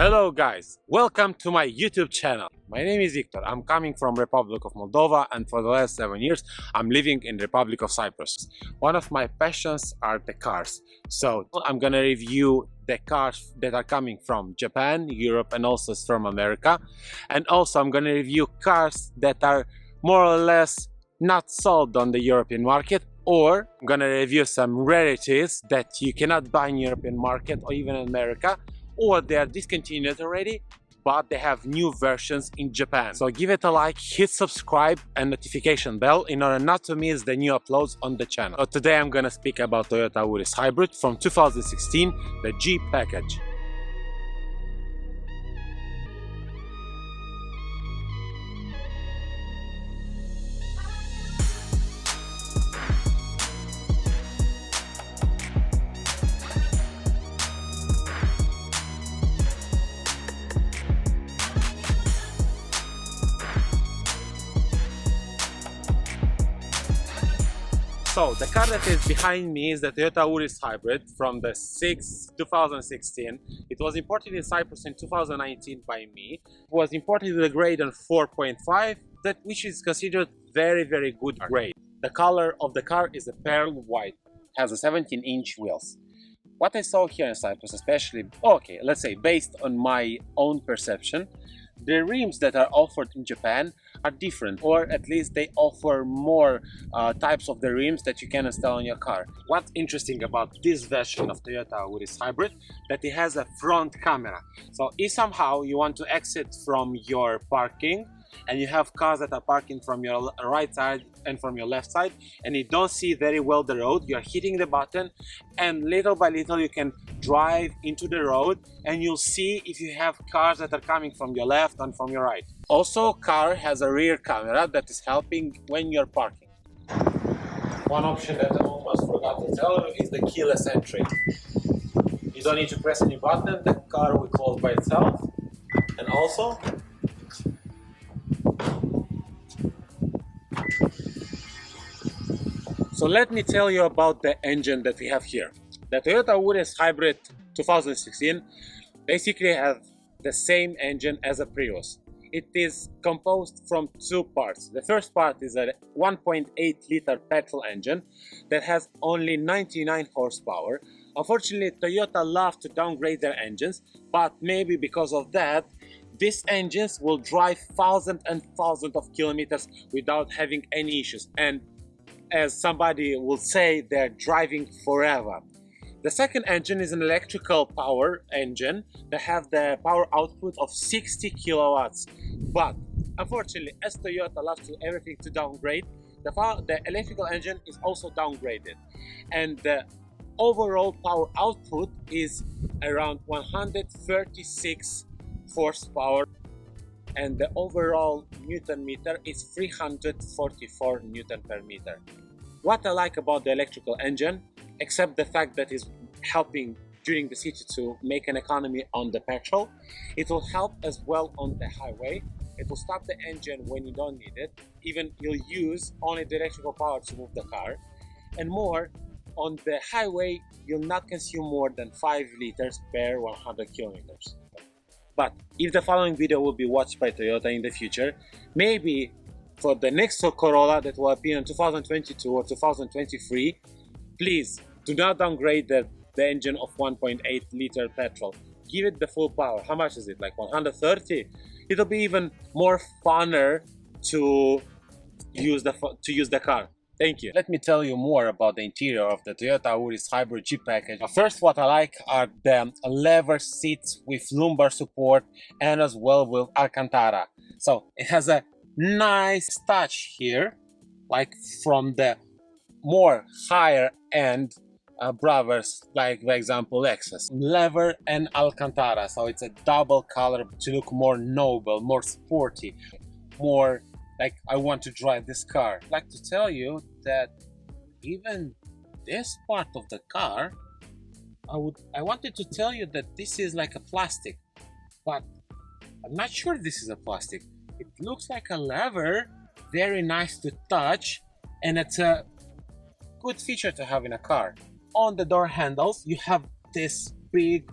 Hello guys, welcome to my YouTube channel. My name is Victor. I'm coming from Republic of Moldova, and for the last 7 years I'm living in Republic of Cyprus. One of my passions are the cars. So I'm gonna review the cars that are coming from Japan, Europe, and also from America. And also I'm gonna review cars that are more or less not sold on the European market, or I'm gonna review some rarities that you cannot buy in European market or even in America, or they are discontinued already, but they have new versions in Japan. So give it a like, hit subscribe and notification bell in order not to miss the new uploads on the channel. So today I'm gonna speak about Toyota Auris Hybrid from 2016, the GPackage. So the car that is behind me is the Toyota Auris Hybrid from the 2016. It was imported in Cyprus in 2019 by me. It was imported with a grade on 4.5, which is considered very good grade. The color of the car is a pearl white. It has a 17-inch wheels. What I saw here in Cyprus, especially, okay, let's say based on my own perception, the rims that are offered in Japan are different, or at least they offer more types of the rims that you can install on your car. What's interesting about this version of Toyota Auris Hybrid, that it has a front camera. So if somehow you want to exit from your parking and you have cars that are parking from your right side and from your left side, and you don't see very well the road, you're hitting the button, and little by little you can drive into the road and you'll see if you have cars that are coming from your left and from your right. Also, car has a rear camera that is helping when you're parking. One option that I almost forgot to tell you is the keyless entry. You don't need to press any button, the car will close by itself. And also, so let me tell you about the engine that we have here. The Toyota Auris Hybrid 2016 basically have the same engine as a Prius. It is composed from two parts. The first part is a 1.8 liter petrol engine that has only 99 horsepower. Unfortunately, Toyota loves to downgrade their engines, but maybe because of that, these engines will drive thousands and thousands of kilometers without having any issues. And as somebody will say, they're driving forever. The second engine is an electrical power engine that has the power output of 60 kilowatts. But unfortunately, as Toyota loves to everything to downgrade, the electrical engine is also downgraded. And the overall power output is around 136 horsepower. And the overall Newton meter is 344 Newton per meter. What I like about the electrical engine, except the fact that it's helping during the city to make an economy on the petrol, it will help as well on the highway. It will stop the engine when you don't need it. Even you'll use only the electrical power to move the car. And more, on the highway, you'll not consume more than 5 liters per 100 kilometers. But if the following video will be watched by Toyota in the future, maybe for the next Corolla that will appear in 2022 or 2023, please do not downgrade the engine of 1.8 liter petrol. Give it the full power. How much is it? Like 130? It'll be even more funner to use the car. Thank you. Let me tell you more about the interior of the Toyota Auris Hybrid GPackage. First, what I like are the leather seats with lumbar support and as well with Alcantara. So it has a nice touch here, like from the more higher end Bravas, like for example Lexus. Leather and Alcantara, so it's a double color to look more noble, more sporty, more like I want to drive this car. I'd like to tell you that even this part of the car, I wanted to tell you that this is like a plastic, but I'm not sure this is a plastic. It looks like a leather, very nice to touch, and it's a good feature to have in a car. On the door handles, you have this big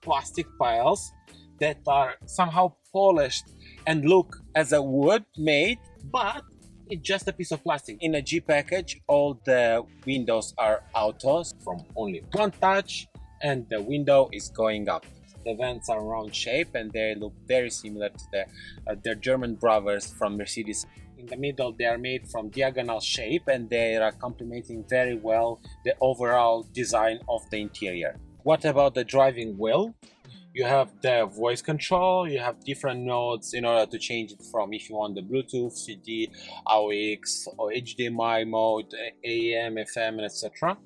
plastic piles that are somehow polished and look as a wood made, but it's just a piece of plastic. In a GPackage, all the windows are autos from only one touch, and the window is going up. The vents are round shape and they look very similar to their German brothers from Mercedes. In the middle, they are made from diagonal shape and they are complementing very well the overall design of the interior. What about the driving wheel? You have the voice control, you have different nodes in order to change it from if you want the Bluetooth, CD, AUX, or HDMI mode, AM, FM, and etc.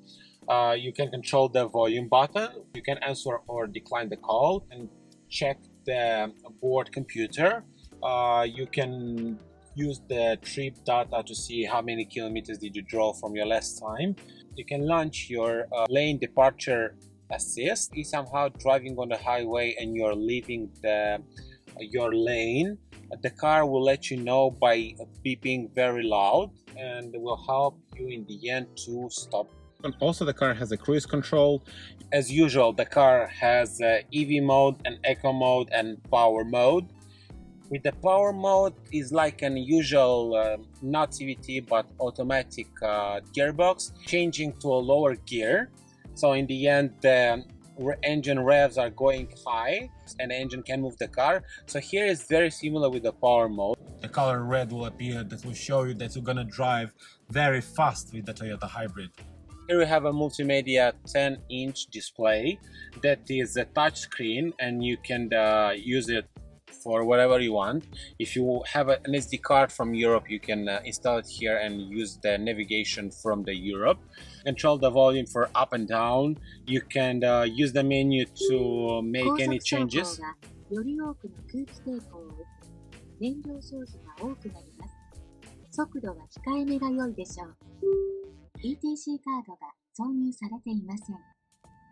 You can control the volume button, you can answer or decline the call, and check the board computer. You can use the trip data to see how many kilometers did you draw from your last time. You can launch your lane departure assist. If somehow driving on the highway and you're leaving your lane, the car will let you know by beeping very loud and will help you in the end to stop. And also the car has a cruise control. As usual, the car has EV mode and eco mode and power mode. With the power mode is like an usual not CVT but automatic gearbox changing to a lower gear. So in the end, the engine revs are going high and the engine can move the car. So here is very similar with the power mode. The color red will appear, that will show you that you're gonna drive very fast with the Toyota Hybrid. Here we have a multimedia 10-inch display that is a touch screen and you can use it for whatever you want. If you have an SD card from Europe, you can install it here and use the navigation from the Europe. Control the volume for up and down. You can use the menu to make any changes.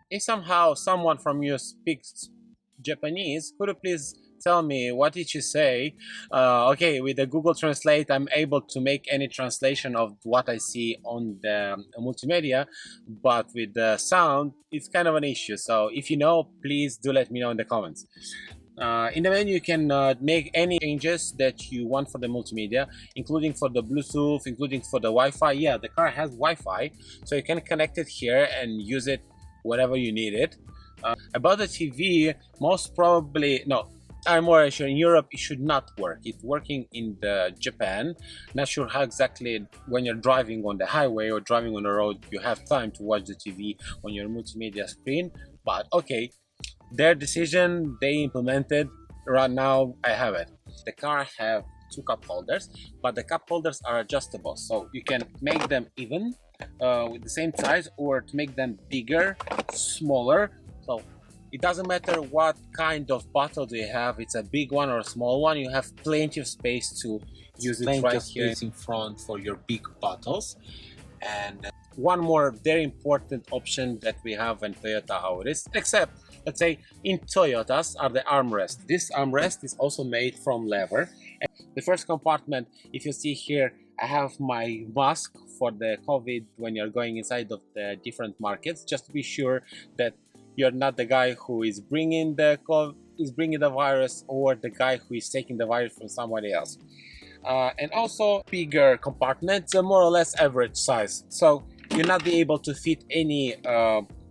If somehow someone from you speaks Japanese, could you please tell me what did you say? Okay, with the Google Translate, I'm able to make any translation of what I see on the multimedia, but with the sound, it's kind of an issue. So if you know, please do let me know in the comments. In the menu, you can make any changes that you want for the multimedia, including for the Bluetooth, including for the Wi-Fi. Yeah, the car has Wi-Fi, so you can connect it here and use it wherever you need it. About the TV, most probably, no, I'm more sure in Europe it should not work. It's working in Japan. Not sure how exactly when you're driving on the highway or driving on the road you have time to watch the TV on your multimedia screen. But okay, their decision, they implemented. Right now I have it. The car have two cup holders, but the cup holders are adjustable, so you can make them even with the same size or to make them bigger, smaller. So it doesn't matter what kind of bottle do you have, it's a big one or a small one, you have plenty of space to use it right here in front for your big bottles. And one more very important option that we have in Toyota Auris, except let's say in Toyotas, are the armrest. This armrest is also made from leather. And the first compartment, if you see here, I have my mask for the COVID when you're going inside of the different markets, just to be sure that you're not the guy who is bringing the virus or the guy who is taking the virus from somebody else. And also bigger compartments, more or less average size. So you'll not be able to fit any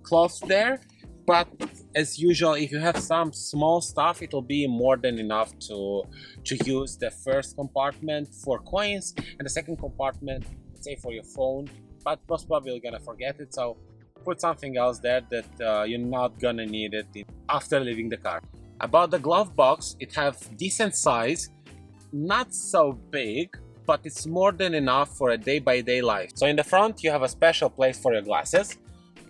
cloths there. But as usual, if you have some small stuff, it will be more than enough to use the first compartment for coins and the second compartment, let's say, for your phone. But most probably you're gonna forget it. So put something else there that you're not gonna need it after leaving the car. About the glove box, it has decent size, not so big, but it's more than enough for a day-by-day life. So in the front, you have a special place for your glasses.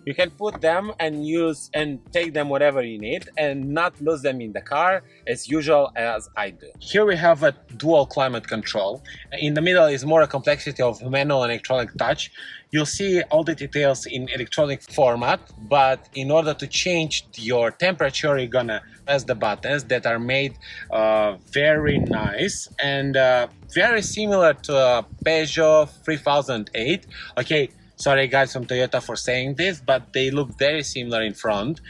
You can put them and use and take them whatever you need and not lose them in the car as usual as I do. Here we have a dual climate control. In the middle is more a complexity of manual and electronic touch. You'll see all the details in electronic format, but in order to change your temperature, you're gonna press the buttons that are made very nice and very similar to a Peugeot 3008. Okay, Sorry guys from Toyota for saying this, but they look very similar in front.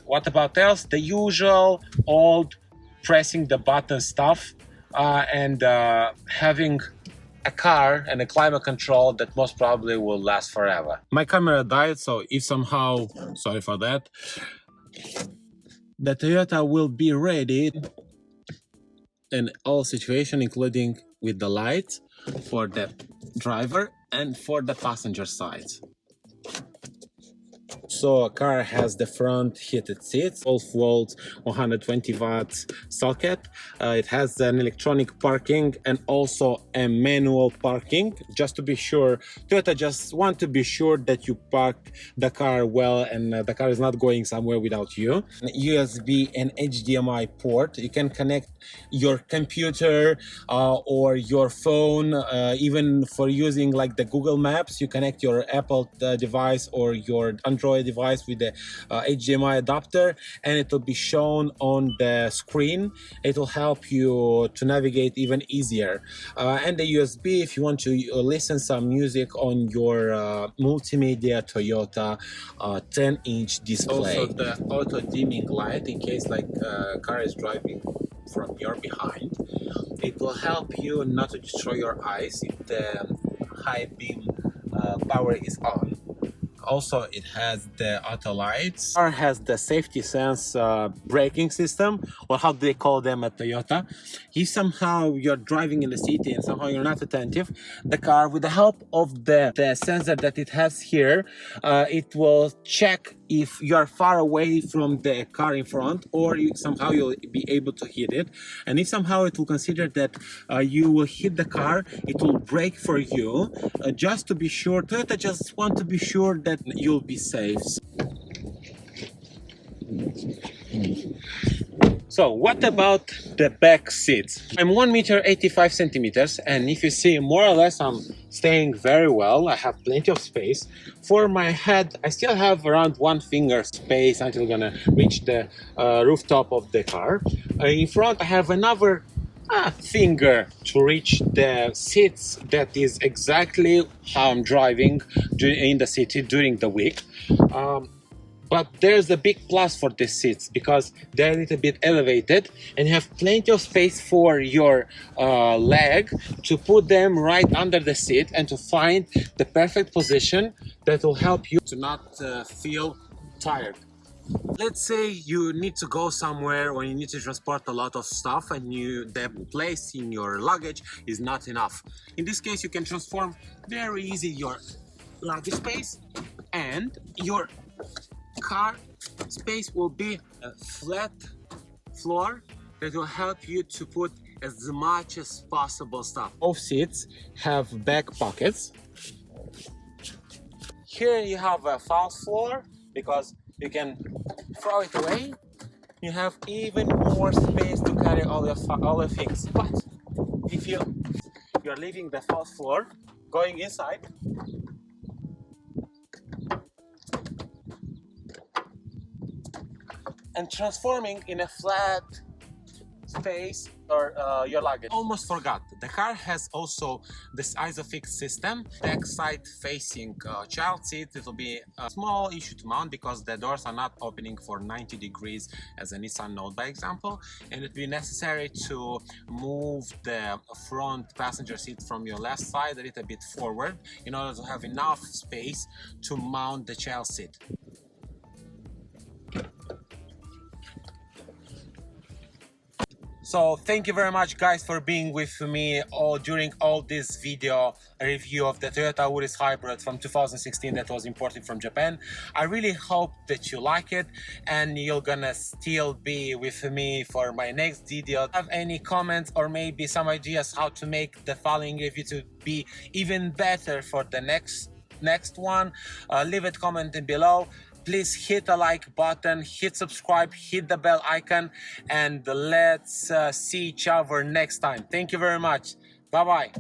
What about else? The usual old pressing the button stuff and having a car and a climate control that most probably will last forever. My camera died, so if somehow, sorry for that, the Toyota will be ready in all situations, including with the lights for the driver and for the passenger side. So a car has the front heated seats, 12 volts, 120 watts socket. It has an electronic parking and also a manual parking. Just to be sure, Toyota just want to be sure that you park the car well and the car is not going somewhere without you. An USB and HDMI port. You can connect your computer or your phone, even for using like the Google Maps. You connect your Apple device or your Android device with the HDMI adapter, and it will be shown on the screen. It will help you to navigate even easier. And the USB if you want to listen some music on your multimedia Toyota 10-inch display. Also the auto dimming light in case like car is driving from your behind. It will help you not to destroy your eyes if the high beam power is on. Also, it has the auto lights. Car has the safety sense braking system, or how do they call them at Toyota. If somehow you're driving in the city and somehow you're not attentive, the car, with the help of the sensor that it has here, it will check if you're far away from the car in front, or somehow you'll be able to hit it. And if somehow it will consider that you will hit the car, it will brake for you, just to be sure. Toyota just want to be sure that you'll be safe. So what about the back seats? I'm 1 meter 85 centimeters, and if you see, more or less I'm staying very well. I have plenty of space. For my head, I still have around 1 finger space until I'm gonna reach the rooftop of the car. In front I have another finger to reach the seats. That is exactly how I'm driving in the city during the week. But there's a big plus for these seats because they're a little bit elevated and you have plenty of space for your leg to put them right under the seat and to find the perfect position that will help you to not feel tired. Let's say you need to go somewhere or you need to transport a lot of stuff and the place in your luggage is not enough. In this case, you can transform very easy your luggage space, and your car space will be a flat floor that will help you to put as much as possible stuff. Both seats have back pockets. Here you have a false floor because you can throw it away. You have even more space to carry all your things. But if you're leaving the false floor, going inside, and transforming in a flat space or your luggage. Almost forgot, the car has also this ISOFIX system. Back side facing child seat. It will be a small issue to mount because the doors are not opening for 90 degrees as a Nissan Note, by example, and it will be necessary to move the front passenger seat from your left side a little bit forward in order to have enough space to mount the child seat. So thank you very much guys for being with me during all this video review of the Toyota Auris Hybrid from 2016 that was imported from Japan. I really hope that you like it and you're gonna still be with me for my next video. Have any comments or maybe some ideas how to make the following review to be even better for the next one? Leave it comment below. Please hit the like button, hit subscribe, hit the bell icon, and let's see each other next time. Thank you very much. Bye bye.